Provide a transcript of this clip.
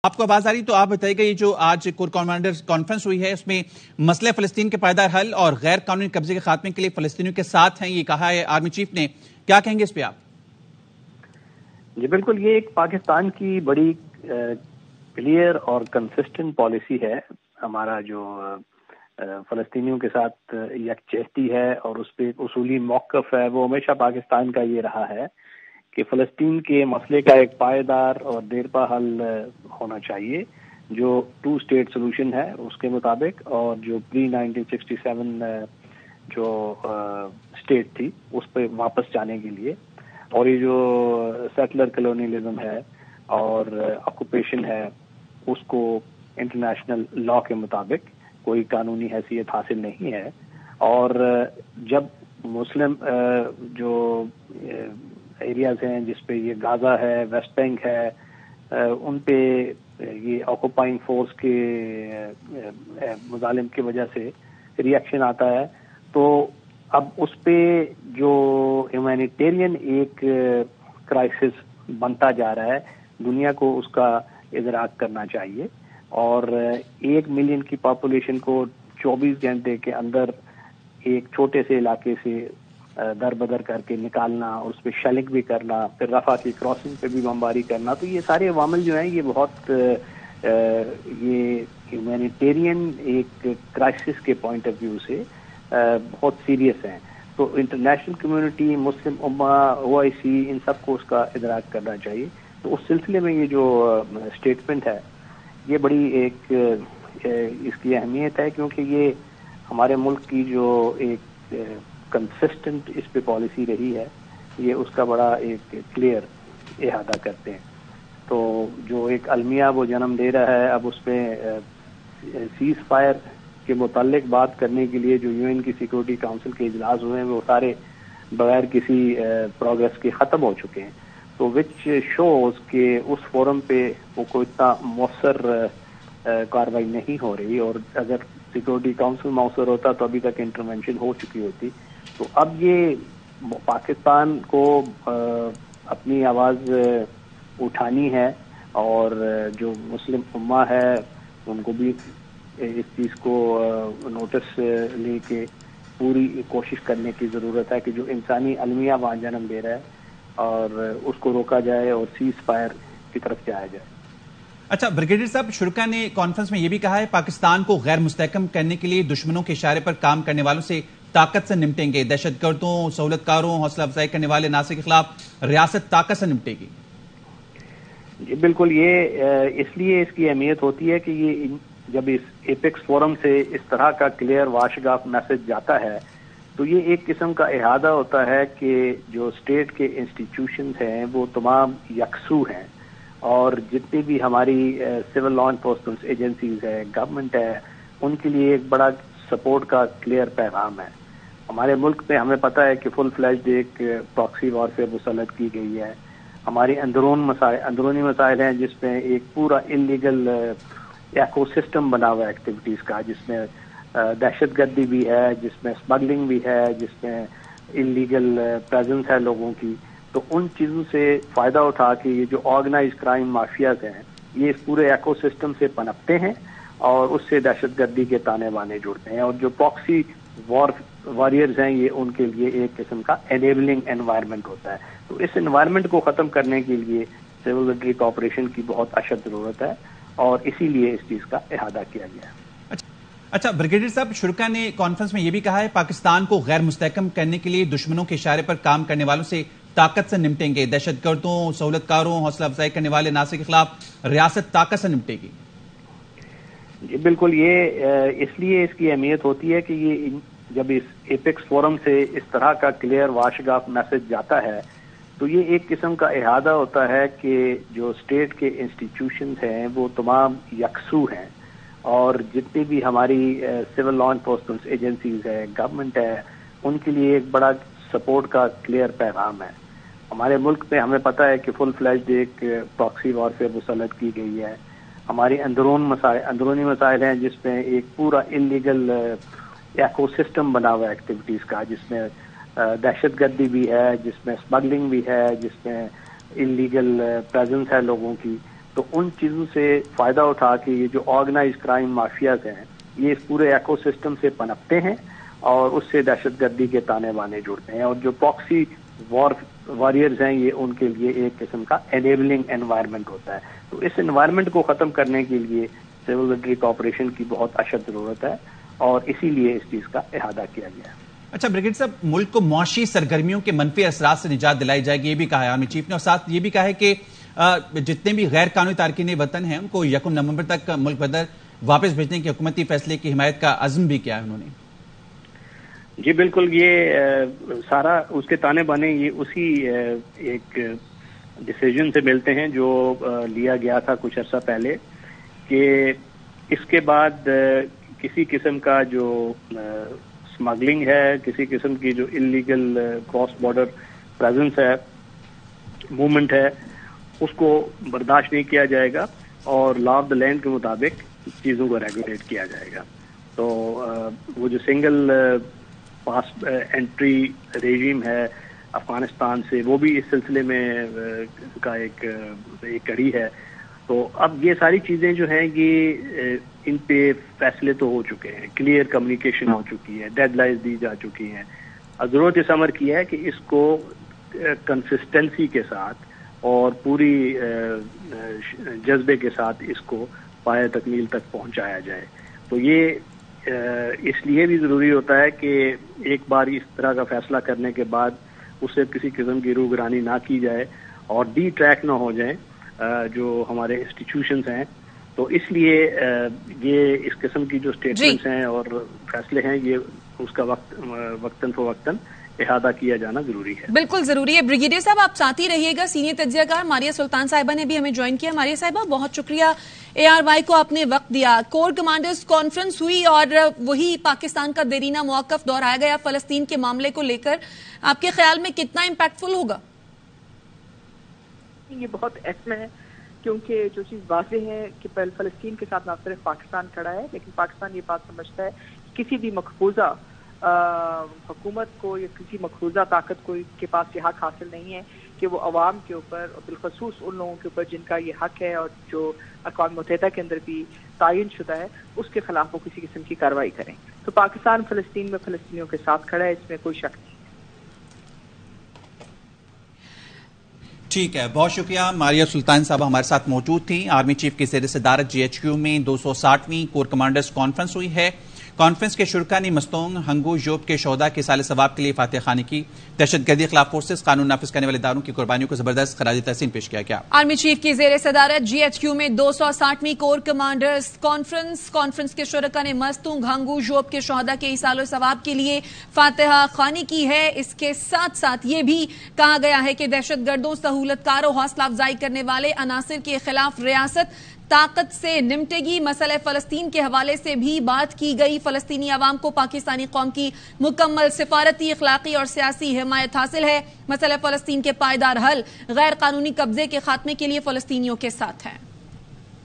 آپ کو آواز آ رہی تو آپ بتائیے گا، یہ جو آج کور کمانڈرز کانفرنس ہوئی ہے اس میں مسئلہ فلسطین کے پائیدار حل اور غیر قانونی قبضے کے خاتمے کے لیے فلسطینیوں کے ساتھ ہیں، یہ کہا ہے آرمی چیف نے. کیا کہیں گے اس پہ آپ؟ جی بالکل، یہ ایک پاکستان کی بڑی کلیئر اور کنسسٹنٹ پالیسی ہے. ہمارا جو فلسطینیوں کے ساتھ یکجہتی ہے اور اس پہ ایک اصولی موقف ہے، وہ ہمیشہ پاکستان کا یہ رہا ہے کہ فلسطین کے مسئلے کا ایک پائیدار اور دیرپا حل ہونا چاہیے، جو 2 اسٹیٹ سولوشن ہے اس کے مطابق، اور جو پری 1967 جو اسٹیٹ تھی اس پہ واپس جانے کے لیے. اور یہ جو سیٹلر کلونیلزم ہے اور آکوپیشن ہے، اس کو انٹرنیشنل لا کے مطابق کوئی قانونی حیثیت حاصل نہیں ہے. اور جب مسلم جو ایریاز ہیں جس پہ یہ غازہ ہے، ویسٹ بینک ہے، ان پہ یہ آکوپائنگ فورس کے مظالم کی وجہ سے ریئیکشن آتا ہے، تو اب اس پہ جو ہیومینیٹیرین ایک کرائسس بنتا جا رہا ہے، دنیا کو اس کا ادراک کرنا چاہیے. اور 1 ملین کی پاپولیشن کو 24 گھنٹے کے اندر ایک چھوٹے سے علاقے سے در بدر کر کے نکالنا، اور اس پہ شیلنگ بھی کرنا، پھر رفح کی کراسنگ پہ بھی بمباری کرنا، تو یہ سارے عوامل جو ہیں یہ بہت یہ ہیومینیٹیرین ایک کرائسس کے پوائنٹ آف ویو سے بہت سیریس ہیں. تو انٹرنیشنل کمیونٹی، مسلم امہ، OIC، ان سب کو اس کا ادراک کرنا چاہیے. تو اس سلسلے میں یہ جو اسٹیٹمنٹ ہے یہ بڑی ایک اس کی اہمیت ہے، کیونکہ یہ ہمارے ملک کی جو ایک کنسسٹنٹ اس پہ پالیسی رہی ہے، یہ اس کا بڑا ایک کلیئر احاطہ کرتے ہیں. تو جو ایک المیہ وہ جنم دے رہا ہے، اب اس پہ سیز فائر کے متعلق بات کرنے کے لیے جو UN کی سیکورٹی کاؤنسل کے اجلاس ہوئے ہیں وہ سارے بغیر کسی پروگرس کے ختم ہو چکے ہیں. تو وچ شوز کہ اس فورم پہ وہ کوئی اتنا مؤثر کاروائی نہیں ہو رہی، اور اگر سیکورٹی کاؤنسل مؤثر ہوتا تو ابھی تک انٹرونشن ہو چکی ہوتی. تو اب یہ پاکستان کو اپنی آواز اٹھانی ہے، اور جو مسلم امہ ہے ان کو بھی اس چیز کو نوٹس لے کے پوری کوشش کرنے کی ضرورت ہے کہ جو انسانی المیہ وہاں جنم دے رہا ہے اور اس کو روکا جائے اور سیز فائر کی طرف جایا جائے. اچھا بریگیڈیئر صاحب، شرکا نے کانفرنس میں یہ بھی کہا ہے پاکستان کو غیر مستحکم کرنے کے لیے دشمنوں کے اشارے پر کام کرنے والوں سے طاقت سے نمٹیں گے. دہشت گردوں، سہولت کاروں، حوصلہ افزائی کرنے والے عناصر کے خلاف ریاست طاقت سے نمٹے گی. جی بالکل، یہ اس لیے اس کی اہمیت ہوتی ہے کہ یہ جب اس ایپیکس فورم سے اس طرح کا کلیئر واشگاف میسج جاتا ہے تو یہ ایک قسم کا احاطہ ہوتا ہے کہ جو اسٹیٹ کے انسٹیٹیوشنز ہیں وہ تمام یکسو ہیں، اور جتنی بھی ہماری سول لا انفورسمنٹ ایجنسیز ہے، گورنمنٹ ہے، ان کے لیے ایک بڑا سپورٹ کا کلیئر پیغام ہے. ہمارے ملک میں ہمیں پتہ ہے کہ فل فلیجڈ ایک پراکسی وارفیئر مسلط کی گئی ہے. ہماری اندرونی مسائل ہیں جس میں ایک پورا انلیگل ایکو سسٹم بنا ہوا ہے ایکٹیویٹیز کا، جس میں دہشت گردی بھی ہے، جس میں اسمگلنگ بھی ہے، جس میں انلیگل پریزنس ہے لوگوں کی. تو ان چیزوں سے فائدہ اٹھا کے یہ جو آرگنائز کرائم مافیاز ہیں یہ اس پورے ایکو سسٹم سے پنپتے ہیں اور اس سے دہشت گردی کے تانے بانے جڑتے ہیں. اور جو پراکسی واریئرز ہیں یہ ان کے لیے ایک قسم کا انیبلنگ انوائرمنٹ ہوتا ہے. تو اس انوائرمنٹ کو ختم کرنے کے لیے سول ملٹری کوآپریشن کی بہت اشد ضرورت ہے، اور اسی لیے اس چیز کا احاطہ کیا گیا ہے. اچھا بریگیڈیئر صاحب، شرکا نے کانفرنس میں یہ بھی کہا ہے پاکستان کو غیر مستحکم کرنے کے لیے دشمنوں کے اشارے پر کام کرنے والوں سے طاقت سے نمٹیں گے. دہشت گردوں، سہولت کاروں، حوصلہ افزائی کرنے والے عناصر کے خلاف ریاست طاقت سے نمٹے گی. جی بالکل، یہ اس لیے اس کی اہمیت ہوتی ہے کہ یہ جب اس ایپیکس فورم سے اس طرح کا کلیئر واشگاف میسج جاتا ہے تو یہ ایک قسم کا احاطہ ہوتا ہے کہ جو اسٹیٹ کے انسٹیٹیوشنز ہیں وہ تمام یکسو ہیں، اور جتنی بھی ہماری سول لا انفورسمنٹ ایجنسیز ہے، گورنمنٹ ہے، ان کے لیے ایک بڑا سپورٹ کا کلیئر پیغام ہے. ہمارے ملک میں ہمیں پتہ ہے کہ فل فلیجڈ ایک پراکسی وارفیئر مسلط کی گئی ہے. ہماری اندرونی مسائل ہیں جس میں ایک پورا انلیگل ایکو سسٹم بنا ہوا ہے ایکٹیویٹیز کا، جس میں دہشت گردی بھی ہے، جس میں اسمگلنگ بھی ہے، جس میں انلیگل پریزنس ہے لوگوں کی. تو ان چیزوں سے فائدہ اٹھا کے یہ جو آرگنائز کرائم مافیاز ہیں یہ اس پورے ایکو سسٹم سے پنپتے ہیں اور اس سے دہشت گردی کے تانے بانے جڑتے ہیں، اور جو پراکسی واریئرز ہیں یہ ان کے لیے ایک قسم کا انیبلنگ انوائرمنٹ ہوتا ہے. تو اس انوائرمنٹ کو ختم کرنے کے لیے سول ملٹری کوآپریشن کی بہت اشد ضرورت ہے اور اسی لیے اس چیز کا احاطہ کیا گیا ہے. اچھا بریگیڈیئر صاحب، ملک کو معاشی سرگرمیوں کے منفی اثرات سے نجات دلائی جائے گی، یہ بھی کہا ہے آرمی چیف نے، اور ساتھ یہ بھی کہا ہے کہ جتنے بھی غیر قانونی تارکین وطن ہیں ان کو 1 نومبر تک ملک بدر واپس بھیجنے کے حکومتی فیصلے کی حمایت کا عزم بھی کیا ہے انہوں نے. جی بالکل، یہ سارا اس کے تانے بانے یہ اسی ایک ڈیسیجن سے ملتے ہیں جو لیا گیا تھا کچھ عرصہ پہلے کہ اس کے بعد کسی قسم کا جو اسمگلنگ ہے، کسی قسم کی جو انلیگل کراس بارڈر پریزنس ہے، موومنٹ ہے، اس کو برداشت نہیں کیا جائے گا اور لا آف دا لینڈ کے مطابق چیزوں کو ریگولیٹ کیا جائے گا. تو وہ جو سنگل پاس انٹری ریجیم ہے افغانستان سے، وہ بھی اس سلسلے میں کا ایک کڑی ہے. تو اب یہ ساری چیزیں جو ہیں یہ ان پہ فیصلے تو ہو چکے ہیں، کلیئر کمیونیکیشن ہو چکی ہے، ڈیڈ لائنز دی جا چکی ہیں. ضرورت اس امر کی ہے کہ اس کو کنسسٹنسی کے ساتھ اور پوری جذبے کے ساتھ اس کو پایہ تکمیل تک پہنچایا جائے. تو یہ اس لیے بھی ضروری ہوتا ہے کہ ایک بار اس طرح کا فیصلہ کرنے کے بعد اسے کسی قسم کی روگرانی نہ کی جائے اور ڈی ٹریک نہ ہو جائیں جو ہمارے انسٹیٹیوشنز ہیں. تو اس لیے یہ اس قسم کی جو اسٹیٹمنٹس ہیں اور فیصلے ہیں یہ اس کا وقتاً فوقتاً احاطہ کیا جانا ضروری ہے. بالکل ضروری ہے. بریگیڈیئر صاحب آپ ساتھ ہی رہیے گا. سینئر تجزیہ کار ماریہ سلطان صاحبہ نے بھی ہمیں جوائن کیا. ماریہ صاحبہ بہت شکریہ ARY کو آپ نے وقت دیا. کور کمانڈرز کانفرنس ہوئی اور وہی پاکستان کا دیرینہ موقف دہرایا گیا فلسطین کے معاملے کو لے کر. آپ کے خیال میں کتنا امپیکٹ فل ہوگا؟ یہ بہت اہم ہے کیونکہ جو چیز واضح ہے کہ فلسطین کے ساتھ نہ صرف پاکستان کھڑا ہے لیکن پاکستان یہ بات سمجھتا ہے کہ کسی بھی مقبوضہ حکومت کو یا کسی مقبوضہ طاقت کو کے پاس یہ حق حاصل نہیں ہے کہ وہ عوام کے اوپر اور بالخصوص ان لوگوں کے اوپر جن کا یہ حق ہے اور جو اقوام متحدہ کے اندر بھی تعین شدہ ہے اس کے خلاف وہ کسی قسم کی کارروائی کریں. تو پاکستان فلسطین میں فلسطینیوں کے ساتھ کھڑا ہے، اس میں کوئی شک نہیں. ٹھیک ہے، بہت شکریہ. ماریہ سلطان صاحبہ ہمارے ساتھ موجود تھیں. آرمی چیف کی زیر صدارت GHQ میں 260ویں کور کمانڈرز کانفرنس ہوئی ہے. کانفرنس کے شرکا نے مستونگ ہنگو یوب کے شہداء کے سال ثواب کے لیے فاتح خوانی کی. دہشت گردی خلاف فورسز قانون نافذ کرنے والے اداروں کی قربانیوں کو زبردست خراج تحسین پیش کیا گیا. آرمی چیف کی زیر صدارت GHQ میں 260ویں کور کمانڈرز کانفرنس کے شرکا نے مستونگ ہنگو یوب کے شہداء کے ایصال ثواب کے لیے فاتحہ خوانی کی ہے. اس کے ساتھ ساتھ یہ بھی کہا گیا ہے کہ دہشت گردوں، سہولت کاروں، حوصلہ افزائی کرنے والے عناصر کے خلاف ریاست طاقت سے نمٹے گی. مسئلہ فلسطین کے حوالے سے بھی بات کی گئی. فلسطینی عوام کو پاکستانی قوم کی مکمل سفارتی، اخلاقی اور سیاسی حمایت حاصل ہے. مسئلہ فلسطین کے پائیدار حل غیر قانونی قبضے کے خاتمے کے لیے فلسطینیوں کے ساتھ ہے.